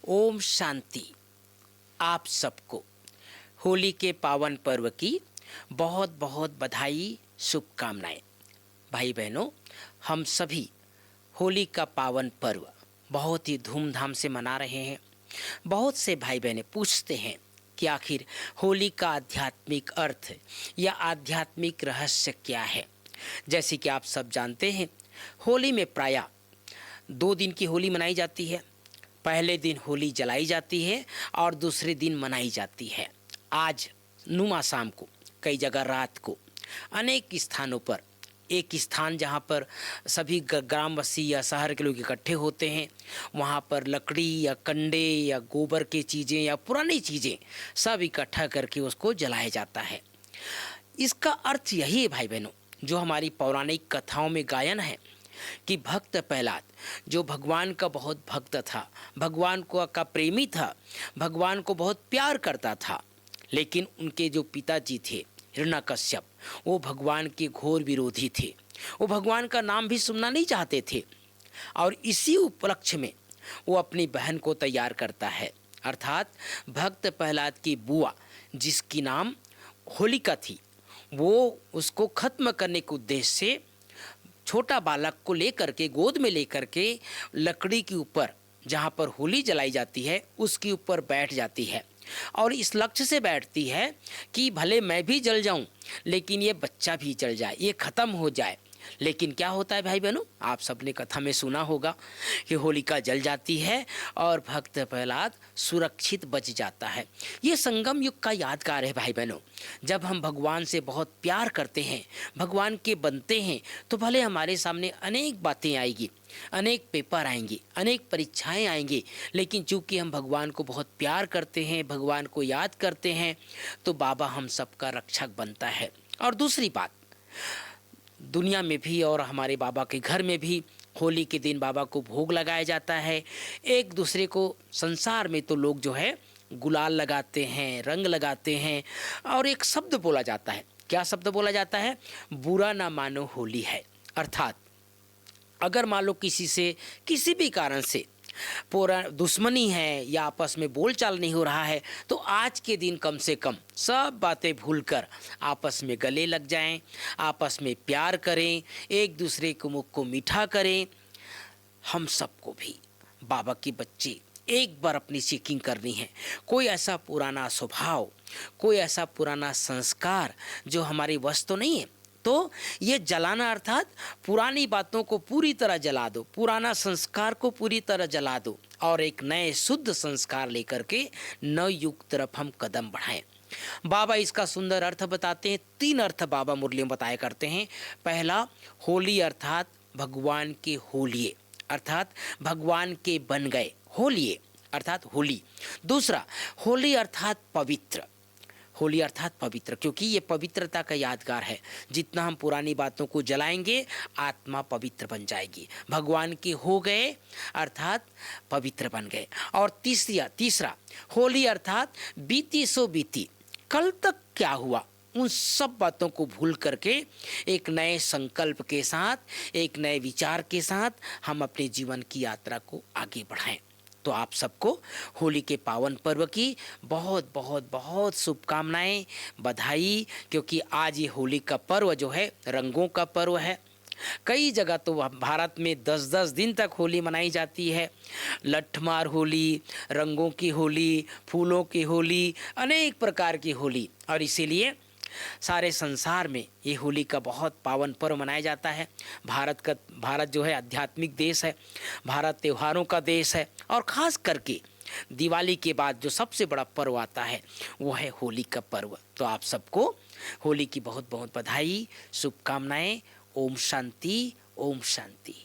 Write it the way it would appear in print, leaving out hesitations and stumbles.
ओम शांति। आप सबको होली के पावन पर्व की बहुत बहुत बधाई, शुभकामनाएं। भाई बहनों, हम सभी होली का पावन पर्व बहुत ही धूमधाम से मना रहे हैं। बहुत से भाई बहनें पूछते हैं कि आखिर होली का आध्यात्मिक अर्थ या आध्यात्मिक रहस्य क्या है। जैसे कि आप सब जानते हैं, होली में प्रायः 2 दिन की होली मनाई जाती है। पहले दिन होली जलाई जाती है और दूसरे दिन मनाई जाती है। आज नुमा शाम को, कई जगह रात को, अनेक स्थानों पर, एक स्थान जहाँ पर सभी ग्रामवासी या शहर के लोग इकट्ठे होते हैं, वहाँ पर लकड़ी या कंडे या गोबर की चीज़ें या पुरानी चीज़ें सब इकट्ठा करके उसको जलाया जाता है। इसका अर्थ यही है भाई बहनों, जो हमारी पौराणिक कथाओं में गायन है कि भक्त प्रहलाद जो भगवान का बहुत भक्त था, भगवान को का प्रेमी था, भगवान को बहुत प्यार करता था, लेकिन उनके जो पिताजी थे हिरण्यकश्यप, वो भगवान के घोर विरोधी थे। वो भगवान का नाम भी सुनना नहीं चाहते थे। और इसी उपलक्ष्य में वो अपनी बहन को तैयार करता है, अर्थात भक्त प्रहलाद की बुआ जिसकी नाम होलिका थी, वो उसको खत्म करने के उद्देश्य से छोटा बालक को लेकर के, गोद में लेकर के लकड़ी के ऊपर जहाँ पर होली जलाई जाती है उसके ऊपर बैठ जाती है और इस लक्ष्य से बैठती है कि भले मैं भी जल जाऊं लेकिन ये बच्चा भी जल जाए, ये ख़त्म हो जाए। लेकिन क्या होता है भाई बहनों, आप सबने कथा में सुना होगा कि होलिका जल जाती है और भक्त प्रहलाद सुरक्षित बच जाता है। ये संगम युग का यादगार है भाई बहनों। जब हम भगवान से बहुत प्यार करते हैं, भगवान के बनते हैं, तो भले हमारे सामने अनेक बातें आएगी, अनेक पेपर आएंगे, अनेक परीक्षाएं आएंगी, लेकिन चूंकि हम भगवान को बहुत प्यार करते हैं, भगवान को याद करते हैं, तो बाबा हम सबका रक्षक बनता है। और दूसरी बात, दुनिया में भी और हमारे बाबा के घर में भी होली के दिन बाबा को भोग लगाया जाता है। एक दूसरे को, संसार में तो लोग जो है गुलाल लगाते हैं, रंग लगाते हैं, और एक शब्द बोला जाता है। क्या शब्द बोला जाता है? बुरा ना मानो होली है। अर्थात अगर मान लो किसी से किसी भी कारण से पूरा दुश्मनी है या आपस में बोलचाल नहीं हो रहा है, तो आज के दिन कम से कम सब बातें भूलकर आपस में गले लग जाएं, आपस में प्यार करें, एक दूसरे को मुख को मीठा करें। हम सबको भी बाबा के बच्चे एक बार अपनी चेकिंग करनी है। कोई ऐसा पुराना स्वभाव, कोई ऐसा पुराना संस्कार जो हमारी वश तो नहीं है, तो ये जलाना अर्थात पुरानी बातों को पूरी तरह जला दो, पुराना संस्कार को पूरी तरह जला दो और एक नए शुद्ध संस्कार लेकर के नव युग तरफ हम कदम बढ़ाएं। बाबा इसका सुंदर अर्थ बताते हैं। 3 अर्थ बाबा मुरली में बताया करते हैं। पहला, होली अर्थात भगवान के होलिये, अर्थात भगवान के बन गए, होलिये अर्थात होली। दूसरा, होली अर्थात पवित्र, होली अर्थात पवित्र, क्योंकि ये पवित्रता का यादगार है। जितना हम पुरानी बातों को जलाएंगे, आत्मा पवित्र बन जाएगी। भगवान के हो गए अर्थात पवित्र बन गए। और तीसरा, होली अर्थात बीती सो बीती, कल तक क्या हुआ उन सब बातों को भूल करके एक नए संकल्प के साथ, एक नए विचार के साथ हम अपने जीवन की यात्रा को आगे बढ़ाएं। तो आप सबको होली के पावन पर्व की बहुत बहुत बहुत शुभकामनाएं, बधाई, क्योंकि आज ये होली का पर्व जो है रंगों का पर्व है। कई जगह तो भारत में 10-10 दिन तक होली मनाई जाती है। लठमार होली, रंगों की होली, फूलों की होली, अनेक प्रकार की होली, और इसीलिए सारे संसार में ये होली का बहुत पावन पर्व मनाया जाता है। भारत जो है आध्यात्मिक देश है, भारत त्योहारों का देश है, और ख़ास करके दिवाली के बाद जो सबसे बड़ा पर्व आता है वो है होली का पर्व। तो आप सबको होली की बहुत बहुत बधाई, शुभकामनाएं। ओम शांति, ओम शांति।